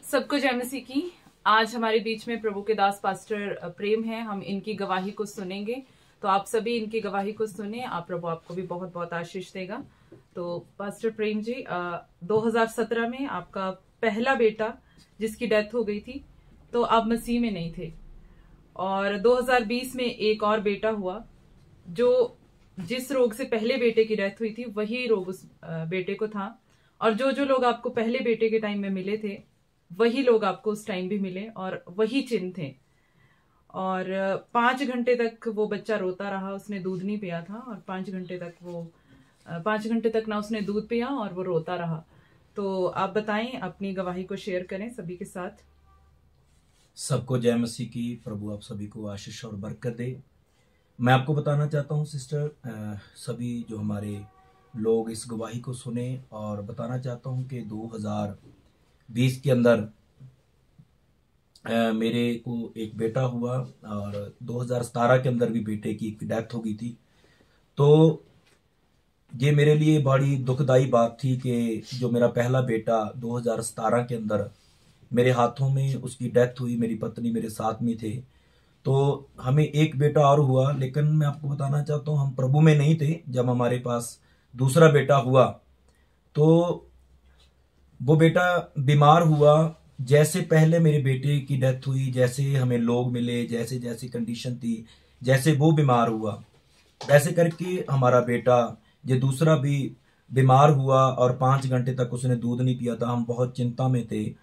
सबको जय मसीह की। आज हमारे बीच में प्रभु के दास पास्टर प्रेम हैं। हम इनकी गवाही को सुनेंगे, तो आप सभी इनकी गवाही को सुने। आप प्रभु आपको भी बहुत बहुत आशीष देगा। तो पास्टर प्रेम जी, 2017 में आपका पहला बेटा जिसकी डेथ हो गई थी, तो आप मसीह में नहीं थे, और 2020 में एक और बेटा हुआ जो जिस रोग से पहले बेटे की डेथ हुई थी वही रोग उस बेटे को था, और जो लोग आपको पहले बेटे के टाइम में मिले थे वही लोग आपको उस टाइम भी मिले और वही चिन्ह थे। और 5 घंटे तक वो बच्चा रोता रहा, उसने दूध नहीं पिया था, और 5 घंटे तक ना उसने दूध पिया और वो रोता रहा। तो आप बताएं, अपनी गवाही को शेयर करें सभी के साथ। सबको जय मसीह की। प्रभु आप सभी को आशीष और बरकत दे। मैं आपको बताना चाहता हूं सिस्टर, सभी जो हमारे लोग इस गवाही को सुने, और बताना चाहता हूं कि 2020 के अंदर मेरे को एक बेटा हुआ, और 2017 के अंदर भी बेटे की एक डेथ हो गई थी। तो ये मेरे लिए बड़ी दुखदाई बात थी कि जो मेरा पहला बेटा 2017 के अंदर मेरे हाथों में उसकी डेथ हुई। मेरी पत्नी मेरे साथ में थे, तो हमें एक बेटा और हुआ। लेकिन मैं आपको बताना चाहता हूँ, हम प्रभु में नहीं थे। जब हमारे पास दूसरा बेटा हुआ तो वो बेटा बीमार हुआ। जैसे पहले मेरे बेटे की डेथ हुई, जैसे हमें लोग मिले, जैसे जैसी कंडीशन थी, जैसे वो बीमार हुआ, ऐसे करके हमारा बेटा ये दूसरा भी बीमार हुआ, और 5 घंटे तक उसने दूध नहीं पिया था। हम बहुत चिंता में थे।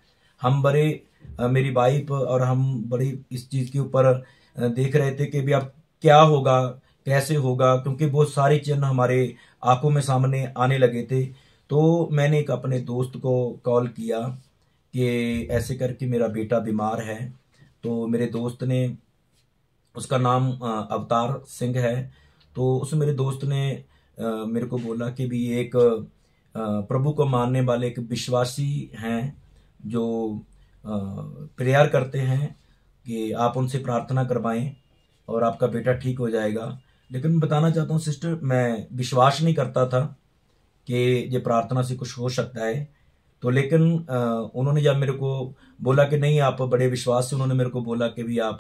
हम बड़े मेरी वाइफ और हम बड़ी इस चीज के ऊपर देख रहे थे कि भी अब क्या होगा, कैसे होगा, क्योंकि बहुत सारे चिन्ह हमारे आंखों में सामने आने लगे थे। तो मैंने एक अपने दोस्त को कॉल किया कि ऐसे करके मेरा बेटा बीमार है। तो मेरे दोस्त ने, उसका नाम अवतार सिंह है, तो उस मेरे दोस्त ने मेरे को बोला कि भी एक प्रभु को मानने वाले एक विश्वासी हैं जो प्रेयर करते हैं कि आप उनसे प्रार्थना करवाएं और आपका बेटा ठीक हो जाएगा। लेकिन मैं बताना चाहता हूँ सिस्टर, मैं विश्वास नहीं करता था कि ये प्रार्थना से कुछ हो सकता है। तो लेकिन उन्होंने जब मेरे को बोला कि नहीं, आप बड़े विश्वास से, उन्होंने मेरे को बोला कि भी आप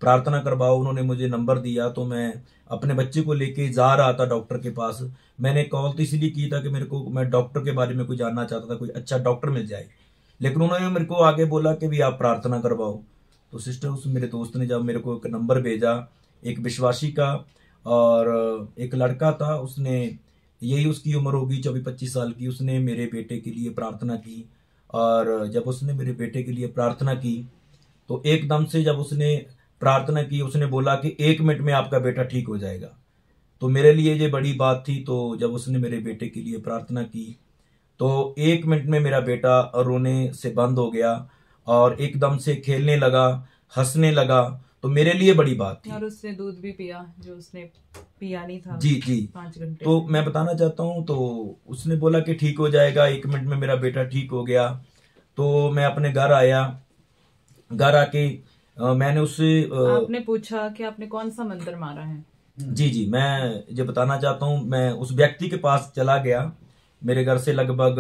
प्रार्थना करवाओ। उन्होंने मुझे नंबर दिया, तो मैं अपने बच्चे को लेके जा रहा था डॉक्टर के पास। मैंने कॉल तो इसलिए की था कि मैं डॉक्टर के बारे में कुछ जानना चाहता था, कोई अच्छा डॉक्टर मिल जाए। लेकिन उन्होंने मेरे को आगे बोला कि भी आप प्रार्थना करवाओ। तो सिस्टर, उस मेरे दोस्त ने जब मेरे को एक नंबर भेजा एक विश्वासी का, और एक लड़का था, उसने, यही उसकी उम्र होगी 24-25 साल की, उसने मेरे बेटे के लिए प्रार्थना की। और जब उसने मेरे बेटे के लिए प्रार्थना की तो एकदम से जब उसने प्रार्थना की, उसने बोला कि 1 मिनट में आपका बेटा ठीक हो जाएगा। तो मेरे लिए ये बड़ी बात थी। तो जब उसने मेरे बेटे के लिए प्रार्थना की तो 1 मिनट में मेरा बेटा रोने से बंद हो गया और एकदम से खेलने लगा, हंसने लगा। तो मेरे लिए बड़ी बात थी। और उसने दूध भी पिया जो उसने पिया नहीं था। जी जी। 5 घंटे। तो मैं बताना चाहता हूँ, तो उसने बोला कि ठीक हो जाएगा, 1 मिनट में मेरा बेटा ठीक हो गया। तो मैं अपने घर आया। घर आके मैंने उससे आपने पूछा कि आपने कौन सा मंदिर मारा है? जी जी, मैं जो बताना चाहता हूँ, मैं उस व्यक्ति के पास चला गया। मेरे घर से लगभग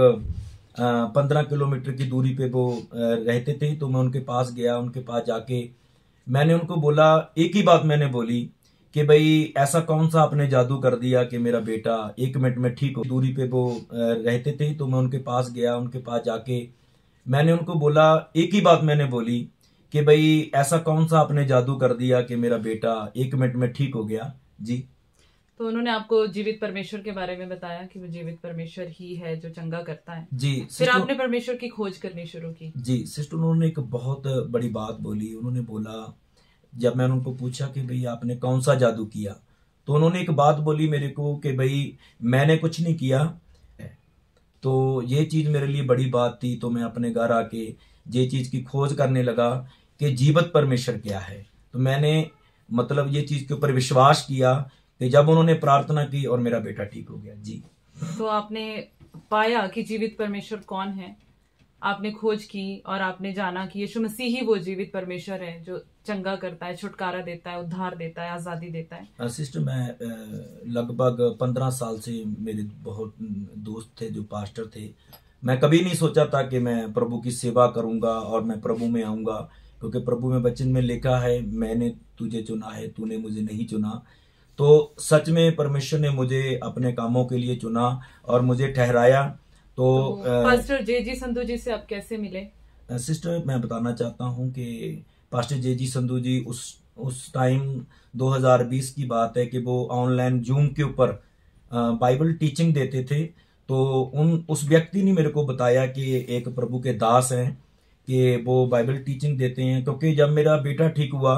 15 किलोमीटर की दूरी पे वो रहते थे। तो मैं उनके पास गया। उनके पास जाके मैंने उनको बोला, एक ही बात मैंने बोली कि भाई ऐसा कौन सा आपने जादू कर दिया कि मेरा बेटा 1 मिनट में ठीक हो। दूरी पे वो रहते थे। तो मैं उनके पास गया। उनके पास जाके मैंने उनको बोला, एक ही बात मैंने बोली कि भाई ऐसा कौन सा आपने जादू कर दिया कि मेरा बेटा 1 मिनट में ठीक हो गया। जी। तो उन्होंने आपको जीवित परमेश्वर के बारे में बताया कि वो जीवित परमेश्वर ही है जो चंगा करता है। जी। फिर आपने परमेश्वर की खोज करनी शुरू की। जी सिस्टर, उन्होंने एक बहुत बड़ी बात बोली। उन्होंने बोला, जब मैंने उनको पूछा कि भाई आपने कौन सा जादू किया, तो उन्होंने एक बात बोली मेरे को कि भाई मैंने कुछ नहीं किया। तो ये चीज मेरे लिए बड़ी बात थी। तो मैं अपने घर आके ये चीज की खोज करने लगा कि जीवित परमेश्वर क्या है। तो मैंने मतलब ये चीज के ऊपर विश्वास किया कि जब उन्होंने प्रार्थना की और मेरा बेटा ठीक हो गया। जी। तो आपने पाया कि जीवित परमेश्वर कौन है, आपने खोज की और आपने जाना कि यीशु मसीह ही वो जीवित परमेश्वर है जो चंगा करता है, छुटकारा देता है, उद्धार देता है, आजादी देता है। सिस्टर, मैं लगभग 15 साल से, मेरे बहुत दोस्त थे जो पास्टर थे, मैं कभी नहीं सोचा था कि मैं प्रभु की सेवा करूंगा और मैं प्रभु में आऊंगा, क्योंकि प्रभु में वचन में लिखा है, मैंने तुझे चुना है, तूने मुझे नहीं चुना। तो सच में परमेश्वर ने मुझे अपने कामों के लिए चुना और मुझे ठहराया। तो पास्टर जे.जी. संधू जी से आप कैसे मिले? सिस्टर, मैं बताना चाहता हूं कि पास्टर जे.जी. संधू जी उस टाइम 2020 की बात है कि वो ऑनलाइन जूम के ऊपर बाइबल टीचिंग देते थे। तो उस व्यक्ति ने मेरे को बताया कि एक प्रभु के दास हैं कि वो बाइबल टीचिंग देते हैं। क्योंकि जब मेरा बेटा ठीक हुआ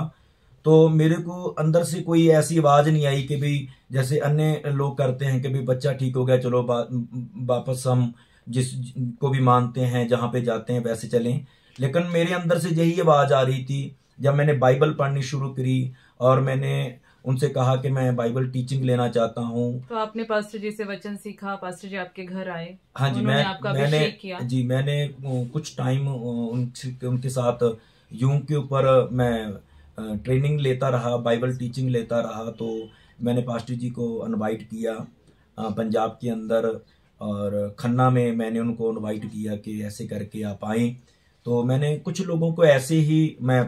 तो मेरे को अंदर से कोई ऐसी आवाज नहीं आई कि भाई जैसे अन्य लोग करते हैं कि भाई बच्चा ठीक हो गया, चलो वापस हम जिस को भी मानते हैं, जहां पे जाते हैं वैसे चलें। लेकिन मेरे अंदर से यही आवाज आ रही थी जब मैंने बाइबल पढ़नी शुरू करी और मैंने उनसे कहा कि मैं बाइबल टीचिंग लेना चाहता हूँ। तो आपने पास्टर जी से वचन सीखा, पास्टर जी आपके घर आए? हाँ जी, मैंने किया जी मैंने कुछ टाइम उनके साथ यूं के ऊपर मैं ट्रेनिंग लेता रहा, बाइबल टीचिंग लेता रहा। तो मैंने पास्टर जी को इनवाइट किया पंजाब के अंदर, और खन्ना में मैंने उनको इनवाइट किया कि ऐसे करके आप आए। तो मैंने कुछ लोगों को ऐसे ही, मैं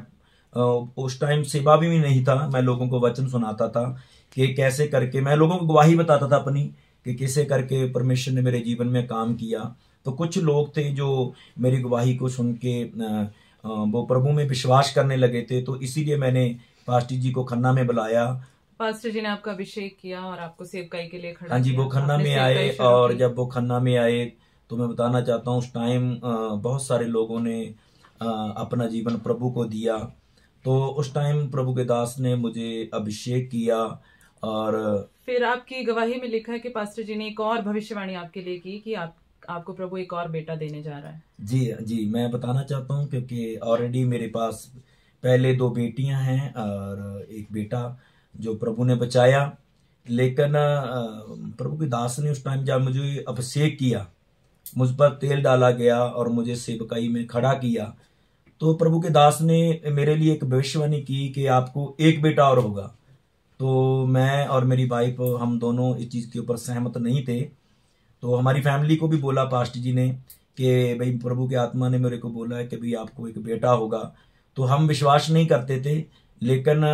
उस टाइम सेवा भी नहीं था, मैं लोगों को वचन सुनाता था कि कैसे करके, मैं लोगों को गवाही बताता था अपनी कि कैसे करके परमेश्वर ने मेरे जीवन में काम किया। तो कुछ लोग थे जो मेरी गवाही को सुन के वो प्रभु में विश्वास करने लगे थे। तो इसीलिए मैंने पास्टर जी को खन्ना में बुलाया। पास्टर जी ने आपका अभिषेक किया और आपको सेवकाई के लिए खड़ा हाँ जी, वो खन्ना में आए, और जब वो खन्ना में आए तो मैं बताना चाहता हूँ उस टाइम बहुत सारे लोगों ने अपना जीवन प्रभु को दिया। तो उस टाइम प्रभु के दास ने मुझे अभिषेक किया। और फिर आपकी गवाही में लिखा है कि पास्टर जी ने एक और भविष्यवाणी आपके लिए की कि आपको प्रभु एक और बेटा देने जा रहा है। जी, मैं बताना चाहता हूँ क्योंकि ऑलरेडी मेरे पास पहले 2 बेटियां हैं और एक बेटा जो प्रभु ने बचाया। लेकिन प्रभु के दास ने उस टाइम जब मुझे अभिषेक किया, मुझ पर तेल डाला गया और मुझे सेवकाई में खड़ा किया, तो प्रभु के दास ने मेरे लिए एक भविष्यवाणी की कि आपको एक बेटा और होगा। तो मैं और मेरी वाइफ, हम दोनों इस चीज के ऊपर सहमत नहीं थे। तो हमारी फैमिली को भी बोला पास्टर जी ने कि भाई प्रभु की आत्मा ने मेरे को बोला है कि भाई आपको एक बेटा होगा। तो हम विश्वास नहीं करते थे, लेकिन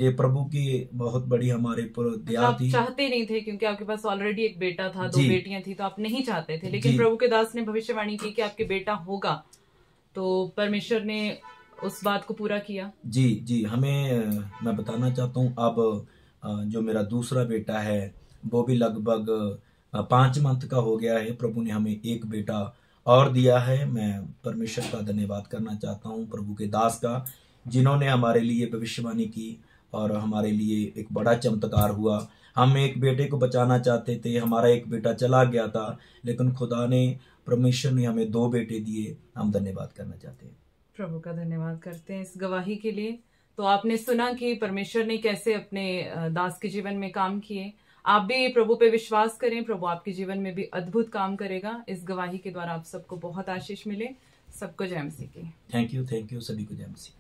ये प्रभु की बहुत बड़ी हमारे ऊपर दया थी। चाहते नहीं थे क्योंकि आपके पास ऑलरेडी एक बेटा था, 2 बेटियां थी, तो आप नहीं चाहते थे। लेकिन प्रभु के दास ने भविष्यवाणी की कि आपके बेटा होगा, तो परमेश्वर ने उस बात को पूरा किया। जी, हमें, मैं बताना चाहता हूँ, अब जो मेरा दूसरा बेटा है वो भी लगभग 5 मंथ का हो गया है। प्रभु ने हमें एक बेटा और दिया है। मैं परमेश्वर का धन्यवाद करना चाहता हूँ, प्रभु के दास का, जिन्होंने हमारे लिए भविष्यवाणी की और हमारे लिए एक बड़ा चमत्कार हुआ। हम एक बेटे को बचाना चाहते थे, हमारा एक बेटा चला गया था, लेकिन खुदा ने, परमेश्वर ने हमें 2 बेटे दिए। हम धन्यवाद करना चाहते हैं, प्रभु का धन्यवाद करते हैं इस गवाही के लिए। तो आपने सुना कि परमेश्वर ने कैसे अपने दास के जीवन में काम किए। आप भी प्रभु पे विश्वास करें, प्रभु आपके जीवन में भी अद्भुत काम करेगा। इस गवाही के द्वारा आप सबको बहुत आशीष मिले। सबको जय मसीह की। थैंक यू, सभी को जय मसीह।